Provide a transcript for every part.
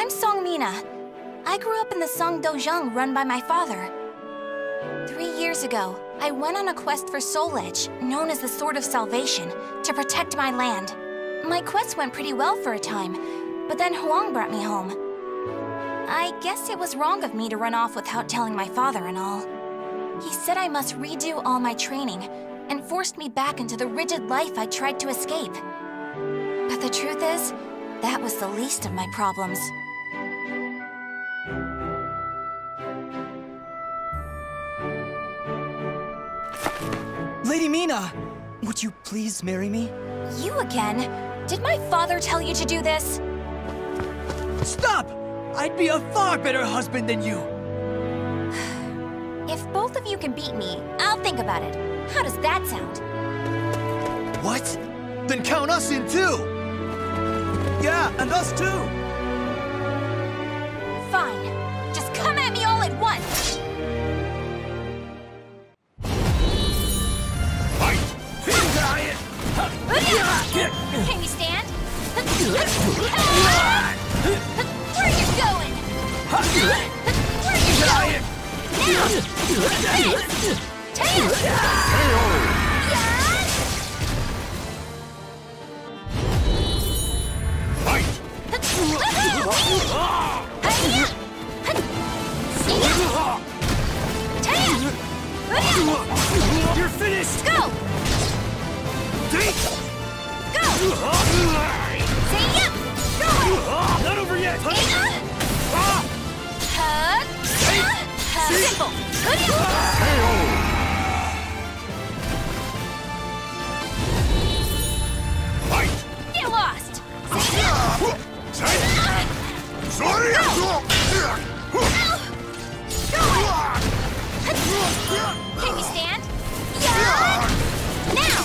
I'm Seong Mina. I grew up in the Seong Dojang run by my father. 3 years ago, I went on a quest for Soul Edge, known as the Sword of Salvation, to protect my land. My quest went pretty well for a time, but then Huang brought me home. I guess it was wrong of me to run off without telling my father and all. He said I must redo all my training, and forced me back into the rigid life I tried to escape. But the truth is, that was the least of my problems. Lady Mina! Would you please marry me? You again? Did my father tell you to do this? Stop! I'd be a far better husband than you! If both of you can beat me, I'll think about it. How does that sound? What? Then count us in too! Yeah, and us too! Fine. Just come at me all at once! Can you stand? Where are you going? Where are you going? Now! You're finished! Go! Go! Say yep! Go! Not over yet! Simple! Get lost! Say yep! Sorry! Go! Can you stand? Yeah! Now!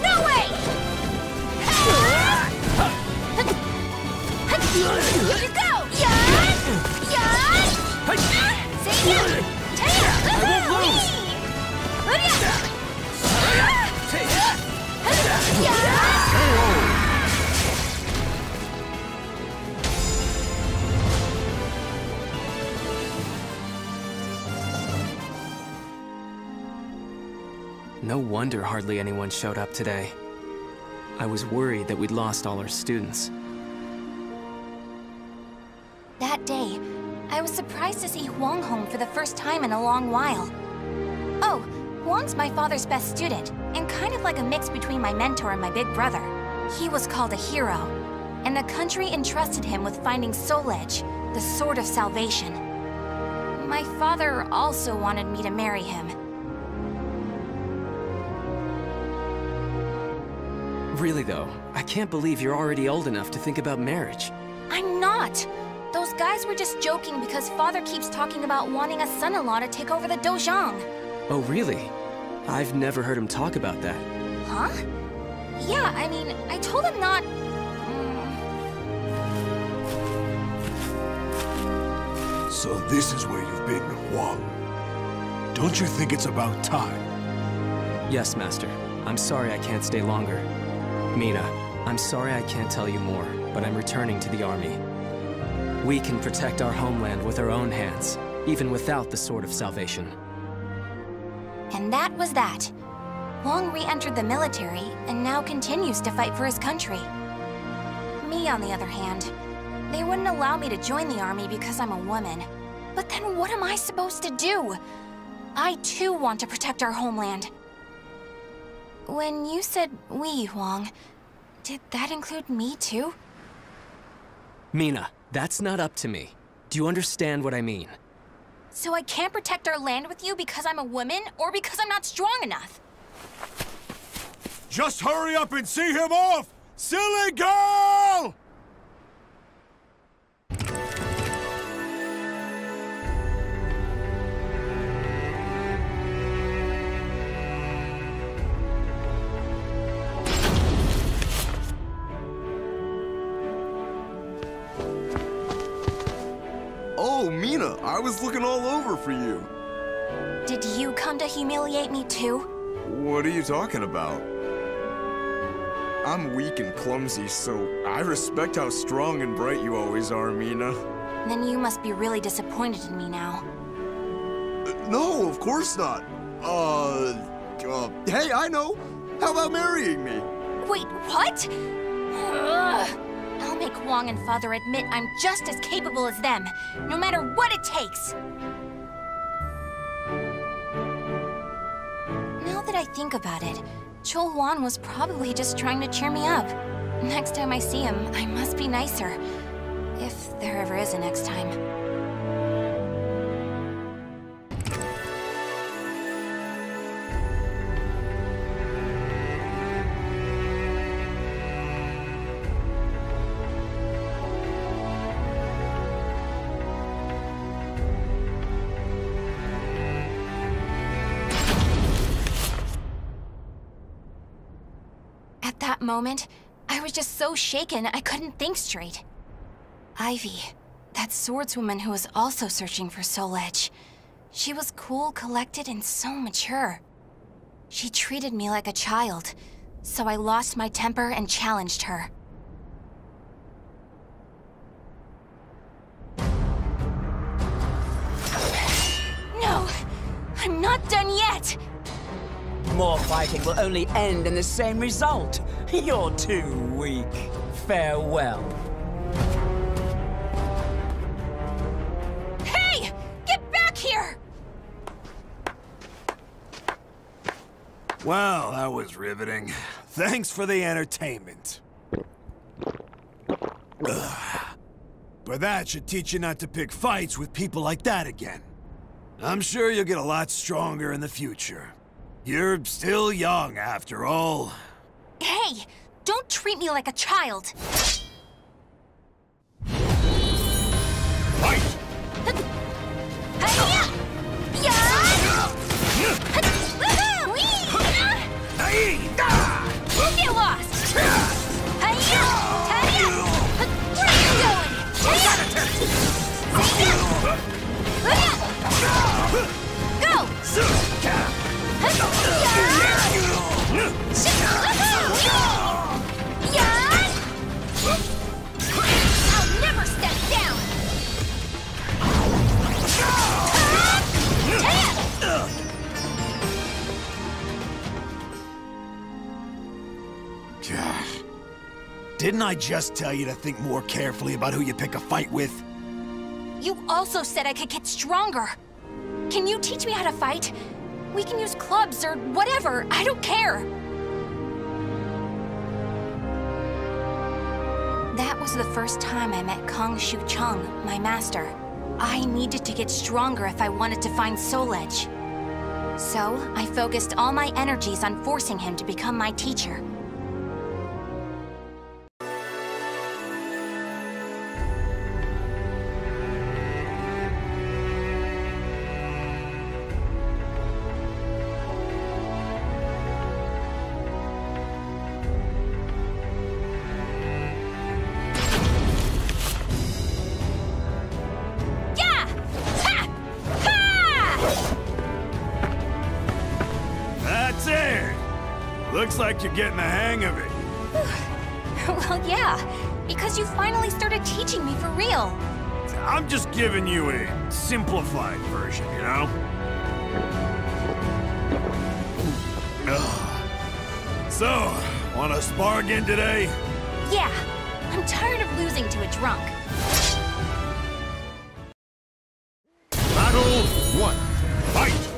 No way! Here you go! Say yeah! No wonder hardly anyone showed up today. I was worried that we'd lost all our students. That day, I was surprised to see Huang home for the first time in a long while. Oh, Huang's my father's best student, and kind of like a mix between my mentor and my big brother. He was called a hero, and the country entrusted him with finding Soul Edge, the Sword of Salvation. My father also wanted me to marry him. Really though, I can't believe you're already old enough to think about marriage. I'm not! Those guys were just joking because father keeps talking about wanting a son-in-law to take over the Dojang. Oh really? I've never heard him talk about that. Huh? Yeah, I mean, I told him not... So this is where you've been, Huang. Don't you think it's about time? Yes, Master. I'm sorry I can't stay longer. Mina, I'm sorry I can't tell you more, but I'm returning to the army. We can protect our homeland with our own hands, even without the Sword of Salvation. And that was that. Huang re-entered the military, and now continues to fight for his country. Me, on the other hand, they wouldn't allow me to join the army because I'm a woman. But then what am I supposed to do? I too want to protect our homeland. When you said we, Huang, did that include me too? Mina, that's not up to me. Do you understand what I mean? So I can't protect our land with you because I'm a woman, or because I'm not strong enough? Just hurry up and see him off! Silly girl! Oh, Mina, I was looking all over for you. Did you come to humiliate me too? What are you talking about? I'm weak and clumsy, so I respect how strong and bright you always are, Mina. Then you must be really disappointed in me now. No, of course not. Hey, I know. How about marrying me? Wait, what? Ugh. I'll make Wong and Father admit I'm just as capable as them, no matter what it takes. Now that I think about it, Chol Hwan was probably just trying to cheer me up. Next time I see him, I must be nicer. If there ever is a next time. At that moment, I was just so shaken I couldn't think straight. Ivy, that swordswoman who was also searching for Soul Edge. She was cool, collected, and so mature. She treated me like a child, so I lost my temper and challenged her. No! I'm not done yet! More fighting will only end in the same result. You're too weak. Farewell. Hey! Get back here! Well, that was riveting. Thanks for the entertainment. Ugh. But that should teach you not to pick fights with people like that again. I'm sure you'll get a lot stronger in the future. You're still young, after all. Hey! Don't treat me like a child! Fight! Hi-ya! Get lost! Hi-ya! Ta-ya! Where are you going? Go! I'll never step down! Gosh. Didn't I just tell you to think more carefully about who you pick a fight with? You also said I could get stronger. Can you teach me how to fight? We can use clubs or whatever. I don't care. That was the first time I met Kong Shu Chung, my master. I needed to get stronger if I wanted to find Soul Edge. So, I focused all my energies on forcing him to become my teacher. Looks like you're getting the hang of it. Well, yeah, because you finally started teaching me for real. I'm just giving you a simplified version, you know? So, wanna spar again today? Yeah, I'm tired of losing to a drunk. Battle 1. Fight!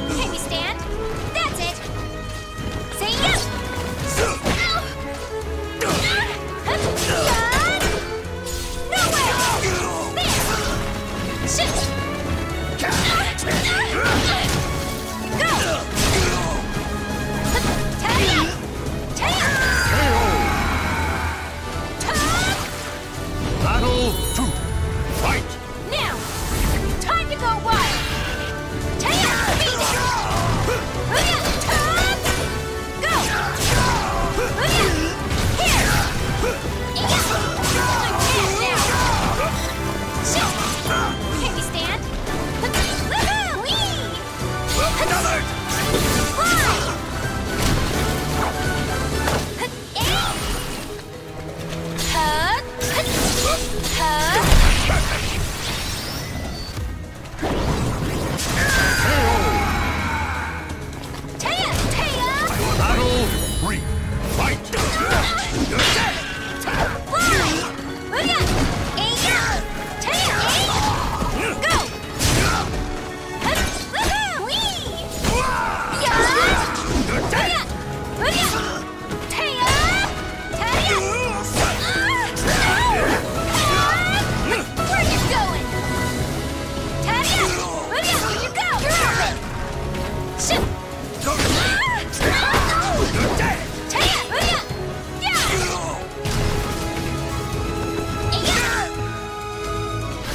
Can we stand? That's it!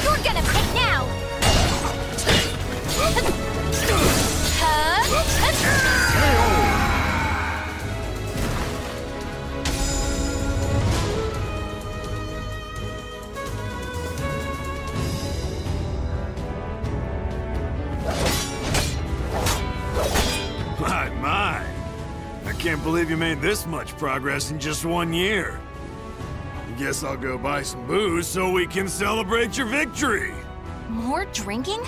You're gonna pay now! My. I can't believe you made this much progress in just 1 year. Guess I'll go buy some booze so we can celebrate your victory. More drinking?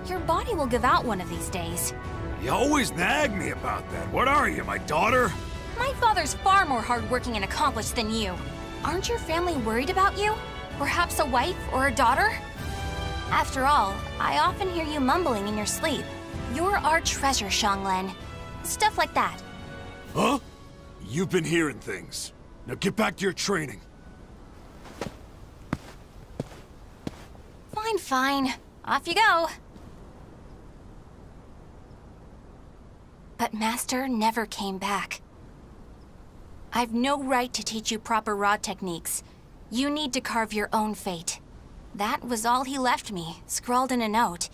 Your body will give out one of these days. You always nag me about that. What are you, my daughter? My father's far more hardworking and accomplished than you. Aren't your family worried about you? Perhaps a wife or a daughter? After all, I often hear you mumbling in your sleep. You're our treasure, Xianglen. Stuff like that. Huh? You've been hearing things. Now get back to your training. Fine, fine. Off you go. But Master never came back. I've no right to teach you proper rod techniques. You need to carve your own fate. That was all he left me, scrawled in a note.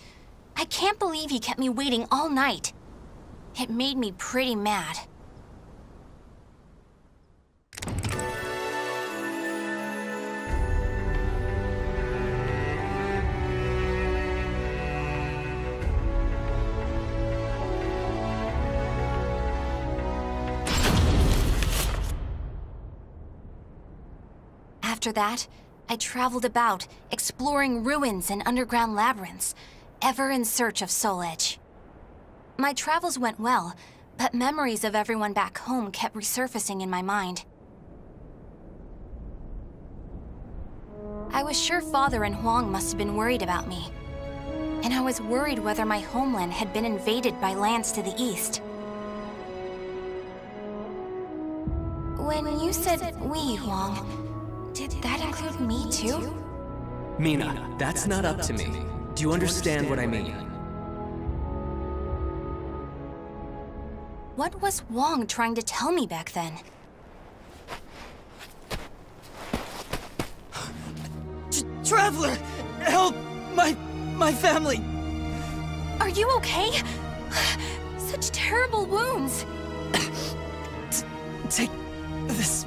I can't believe he kept me waiting all night. It made me pretty mad. After that, I traveled about, exploring ruins and underground labyrinths, ever in search of Soul Edge. My travels went well, but memories of everyone back home kept resurfacing in my mind. I was sure Father and Huang must have been worried about me. And I was worried whether my homeland had been invaded by lands to the east. When you said we, Huang, did that include me too? Mina, that's not up to me. Do you understand what I mean? What was Huang trying to tell me back then? Traveler! Help! My family! Are you okay? Such terrible wounds. Take this.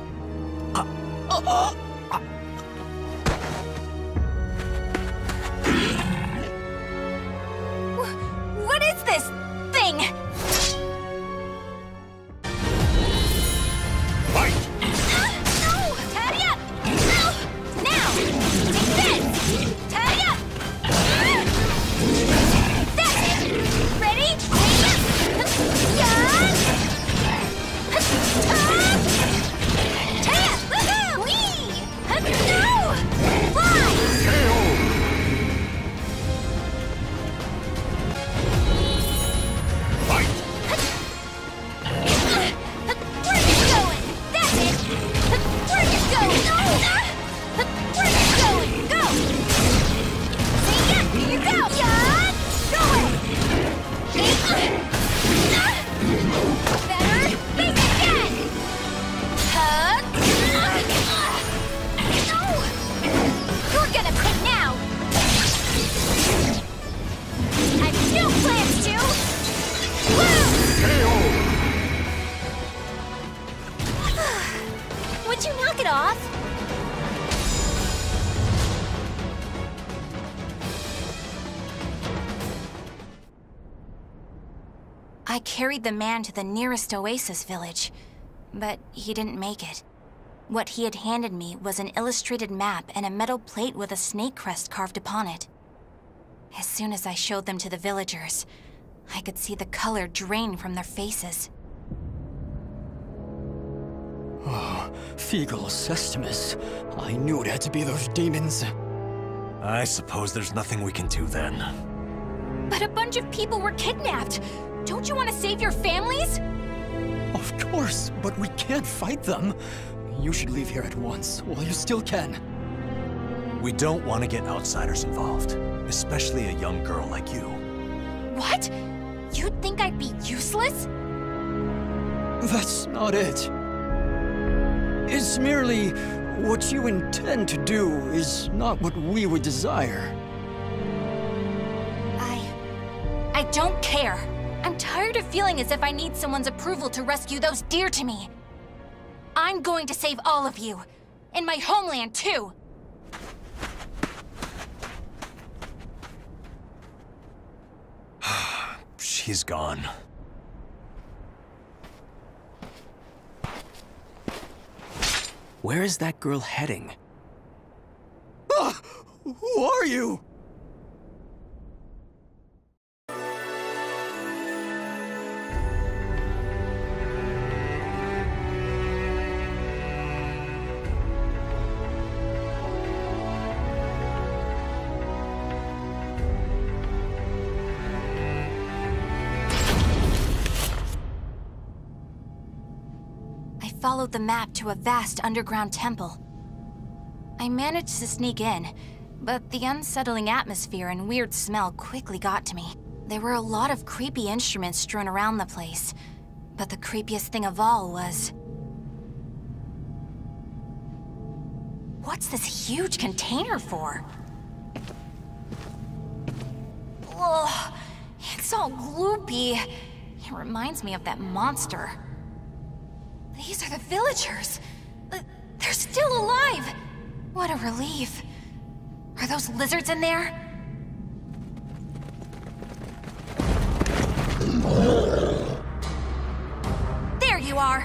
What is this thing? Fight! No! Tidy up! No! Now! Take this! Tidy up! That's it! Ready? Yeah! Tidy up! Woohoo! Whee! No! Fly! Where are you going? That's it! Where are you going? No! Where are you going? Go! See ya! Here you go! Yeah! Go away! Better! Think again! No! You're gonna pay now! I've no plans to! Woo! Would you knock it off? I carried the man to the nearest oasis village, but he didn't make it. What he had handed me was an illustrated map and a metal plate with a snake crest carved upon it. As soon as I showed them to the villagers, I could see the color drain from their faces. Oh, Feegle Sestimus. I knew it had to be those demons. I suppose there's nothing we can do then. But a bunch of people were kidnapped! Don't you want to save your families? Of course, but we can't fight them. You should leave here at once, while you still can. We don't want to get outsiders involved, especially a young girl like you. What? You'd think I'd be useless? That's not it. It's merely what you intend to do is not what we would desire. I don't care. I'm tired of feeling as if I need someone's approval to rescue those dear to me. I'm going to save all of you. And my homeland, too. She's gone. Where is that girl heading? Who are you? Followed the map to a vast underground temple. I managed to sneak in, but the unsettling atmosphere and weird smell quickly got to me. There were a lot of creepy instruments strewn around the place, but the creepiest thing of all was... What's this huge container for? Ugh, it's all gloopy. It reminds me of that monster. These are the villagers. They're still alive. What a relief. Are those lizards in there? There you are.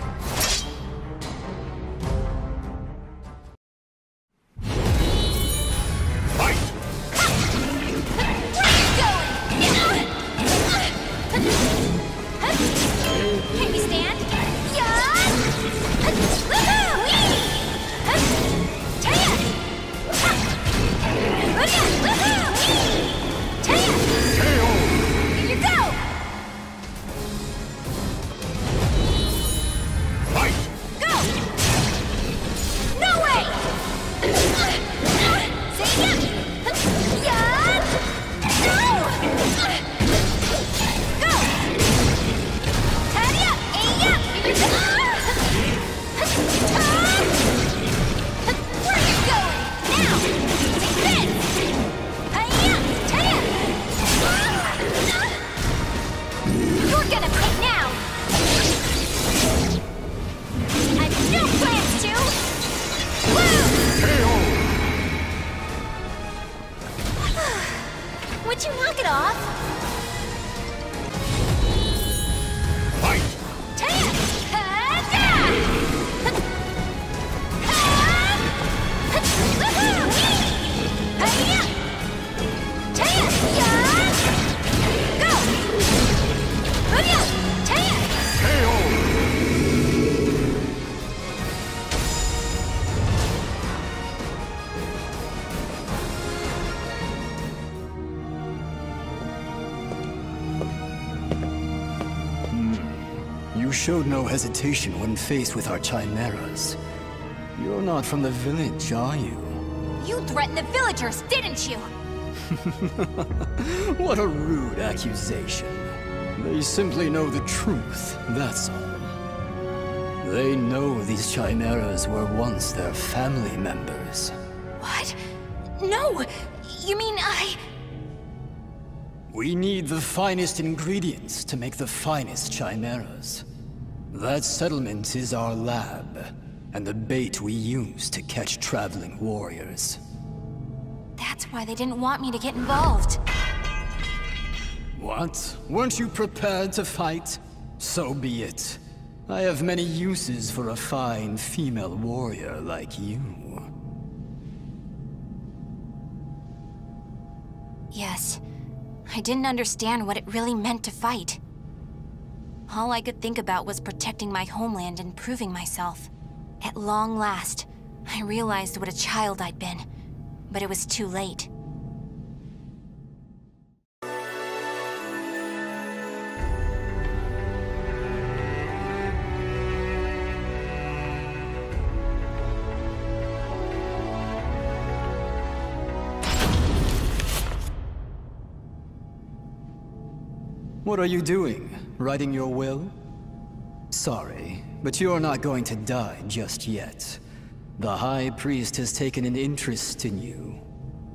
You showed no hesitation when faced with our chimeras. You're not from the village, are you? You threatened the villagers, didn't you? What a rude accusation. They simply know the truth, that's all. They know these chimeras were once their family members. What? No! You mean We need the finest ingredients to make the finest chimeras. That settlement is our lab, and the bait we use to catch traveling warriors. That's why they didn't want me to get involved. What? Weren't you prepared to fight? So be it. I have many uses for a fine female warrior like you. Yes. I didn't understand what it really meant to fight. All I could think about was protecting my homeland and proving myself. At long last, I realized what a child I'd been, but it was too late. What are you doing? Writing your will? Sorry, but you're not going to die just yet. The High Priest has taken an interest in you.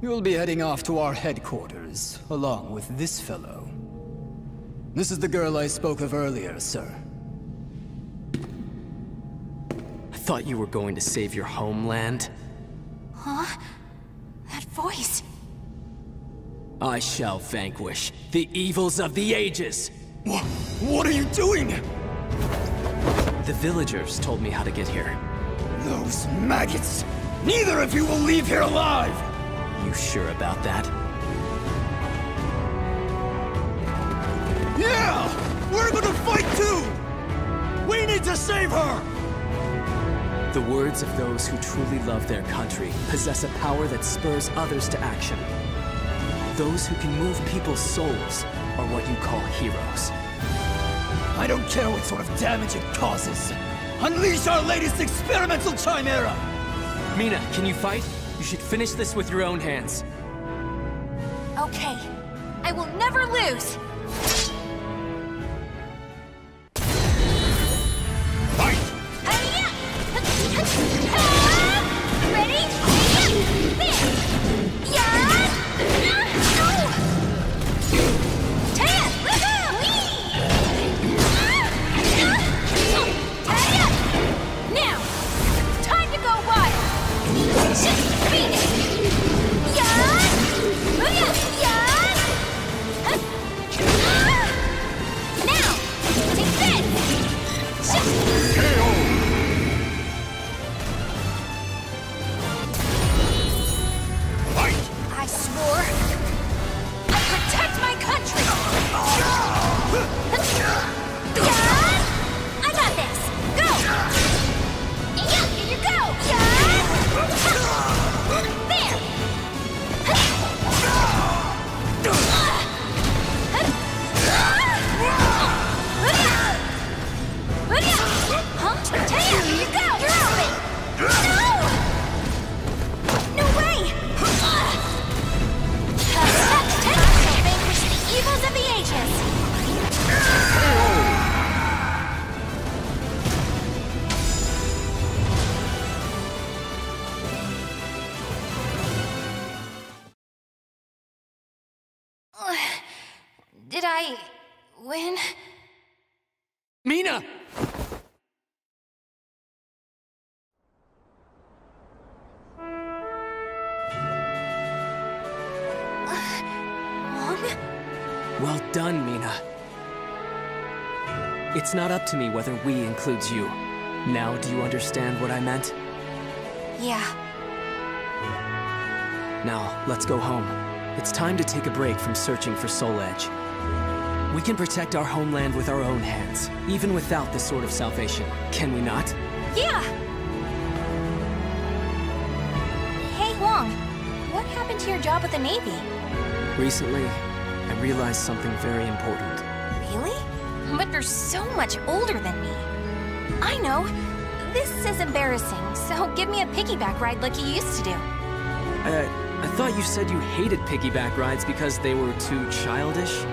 You'll be heading off to our headquarters, along with this fellow. This is the girl I spoke of earlier, sir. I thought you were going to save your homeland. Huh? That voice. I shall vanquish the evils of the ages! What are you doing? The villagers told me how to get here. Those maggots! Neither of you will leave here alive! You sure about that? Yeah! We're gonna fight too! We need to save her! The words of those who truly love their country possess a power that spurs others to action. Those who can move people's souls are what you call heroes. I don't care what sort of damage it causes. Unleash our latest experimental chimera! Mina, can you fight? You should finish this with your own hands. Okay. I will never lose! Fight! Hi-ya! Ready? There! Yeah! No! Taya! Woohoo! Taya! Now! Time to go wild! Just beat it! Yeah! Booyah! Yeah! Now! Take this! I swore I'd protect my country! Yeah! I got this! Go! Yeah, here you go! Yeah! There! Huh? Taya, here you go! You're open! No! No way! I shall vanquish the evils of the ages! Did I win? Mina! Mom? Well done, Mina. It's not up to me whether we includes you. Now, do you understand what I meant? Yeah. Now, let's go home. It's time to take a break from searching for Soul Edge. We can protect our homeland with our own hands, even without the Sword of Salvation, can we not? Yeah! Hey, Wong. What happened to your job with the Navy? Recently, I realized something very important. Really? But you're so much older than me. I know. This is embarrassing, so give me a piggyback ride like you used to do. I thought you said you hated piggyback rides because they were too childish?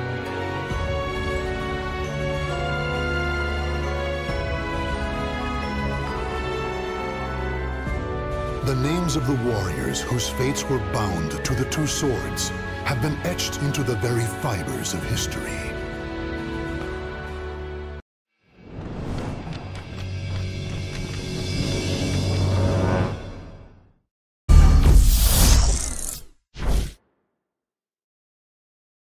The names of the warriors whose fates were bound to the two swords have been etched into the very fibers of history.